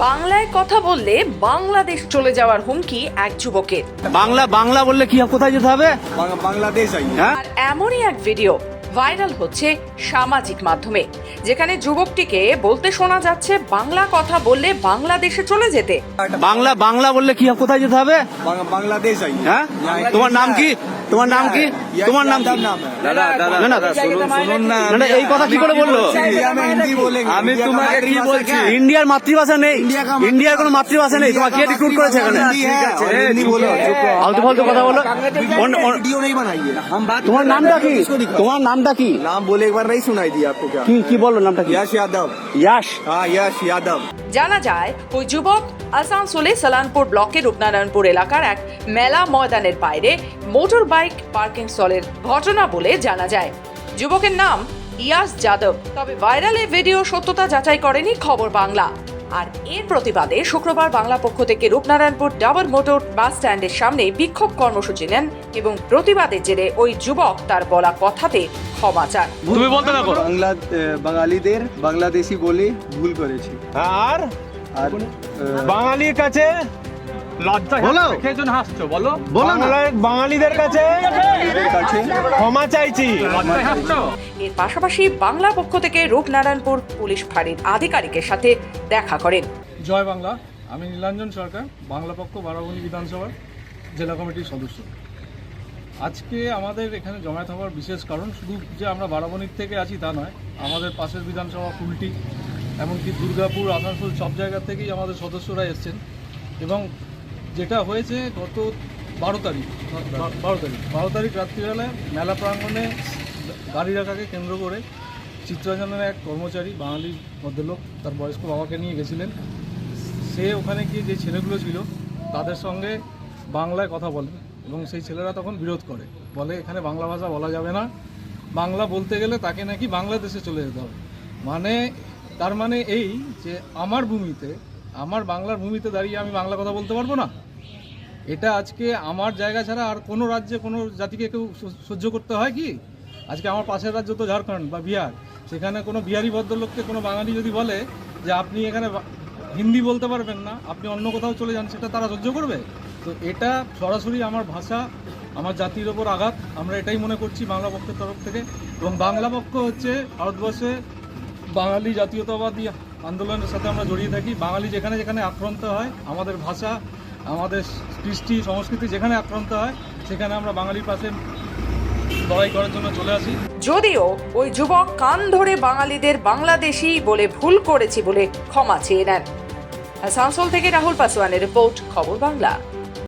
বাংলায় কথা বললে বাংলাদেশ চলে যাওয়ার হুমকি এক যুবকের। বাংলা বাংলা বললে কি কোথায় যেতে হবে? বাংলাদেশ হ্যাঁ, আর এমনই এক ভিডিও ভাইরাল হচ্ছে সামাজিক মাধ্যমে, যেখানে যুবকটিকে বলতে শোনা যাচ্ছে বাংলা কথা বললে বাংলাদেশে চলে যেতে। বাংলা বাংলা বললে কি কোথায় যেতে হবে? বাংলাদেশ হ্যাঁ, তোমার নাম কি? তোমার নাম কি? তোমার নাম কি? দাদা না না শুনুন না, না, এই কথা কি করে বললো? আমি তোমাকে কি বলছি? ইন্ডিয়ার মাতৃভাষা নেই, ইন্ডিয়ার কোনো মাতৃভাষা নেই। তোমার কে রিক্রুট করেছে এখানে? আলতু ফালতু কথা বলো। वीडियो नहीं बनाइए, हम बात তোমার নামটা কি? তোমার নামটা কি? नाम बोले एक बार नहीं सुनाई दिया आपको क्या? কি বললো নামটা কি? यश यादव। ইয়াশ। हाँ यश यादव। জানা যায় ওই যুবক আসানসোলে সালানপুর ব্লকের রূপনারায়ণপুর এলাকার এক মেলা ময়দানের বাইরে মোটর বাইক পার্কিং স্থলের ঘটনা বলে জানা যায়। যুবকের নাম ইয়াস যাদব। তবে ভাইরাল এই ভিডিও সত্যতা যাচাই করেনি খবর বাংলা। আর এর প্রতিবাদে শুক্রবার বাংলা পক্ষ থেকে রূপনারায়ণপুর ডাবল মোটর বাস স্ট্যান্ডের সামনে বিক্ষোভ কর্মসূচি নেন এবং প্রতিবাদের জেরে ওই যুবক তার বলা কথাতে ক্ষমা চান। তুমি বলতে না করো। বাঙালিদের বাংলাদেশি বলে ভুল করেছি। আর আর বাঙালির কাছে লজ্জা বলো। খেয়েজন হাসছো, বলো বলো না। বাঙালিদের কাছে ক্ষমা চাইছি। লজ্জায় হাসছো? এর পাশাপাশি বাংলা পক্ষ থেকে রূপনারায়ণপুর পুলিশ ফাঁড়ির আধিকারিকের সাথে দেখা করেন। জয় বাংলা। আমি নীলাঞ্জন সরকার, বাংলা পক্ষ বারাবণী বিধানসভার জেলা কমিটির সদস্য। আজকে আমাদের এখানে জমায়েত হওয়ার বিশেষ কারণ শুধু যে আমরা বারাবণীর থেকে আছি তা নয়, আমাদের পাশের বিধানসভা কুলটি, এমনকি দুর্গাপুর, আসানসোল সব জায়গা থেকেই আমাদের সদস্যরা এসছেন। এবং যেটা হয়েছে গত 12 তারিখ রাত্রিবেলায় মেলা প্রাঙ্গণে গাড়ি রাখাকে কেন্দ্র করে চিত্তরঞ্জনের এক কর্মচারী, বাঙালি ভদ্রলোক, তার বয়স্ক বাবাকে নিয়ে গেছিলেন। সে ওখানে গিয়ে যে ছেলেগুলো ছিল তাদের সঙ্গে বাংলায় কথা বলেন এবং সেই ছেলেরা তখন বিরোধ করে, বলে এখানে বাংলা ভাষা বলা যাবে না, বাংলা বলতে গেলে তাকে নাকি বাংলাদেশে চলে যেতে হবে। মানে তার মানে এই যে আমার ভূমিতে, আমার বাংলার ভূমিতে দাঁড়িয়ে আমি বাংলা কথা বলতে পারবো না। এটা আজকে আমার জায়গা ছাড়া আর কোনো রাজ্যে কোনো জাতিকে কেউ সহ্য করতে হয় কি? আজকে আমার পাশের রাজ্য তো ঝাড়খণ্ড বা বিহার, সেখানে কোনো বিহারি ভদ্রলোককে কোনো বাঙালি যদি বলে যে আপনি এখানে হিন্দি বলতে পারবেন না, আপনি অন্য কোথাও চলে যান, সেটা তারা সহ্য করবে? তো এটা সরাসরি আমার ভাষা, আমার জাতির ওপর আঘাত। আমরা এটাই মনে করছি বাংলা পক্ষের তরফ থেকে। এবং বাংলা পক্ষ হচ্ছে ভারতবর্ষে বাঙালি জাতীয়তাবাদী আন্দোলনের সাথে আমরা জড়িয়ে থাকি। বাঙালি যেখানে যেখানে আক্রান্ত হয়, আমাদের ভাষা, আমাদের কৃষ্টি সংস্কৃতি যেখানে আক্রান্ত হয়, সেখানে আমরা বাঙালির পাশে লড়াই করার জন্য চলে আসি। যদিও ওই যুবক কান ধরে বাঙালিদের বাংলাদেশি বলে ভুল করেছি বলে ক্ষমা চেয়ে নেন। আসানসোল থেকে রাহুল পাসওয়ানের রিপোর্ট, খবর বাংলা।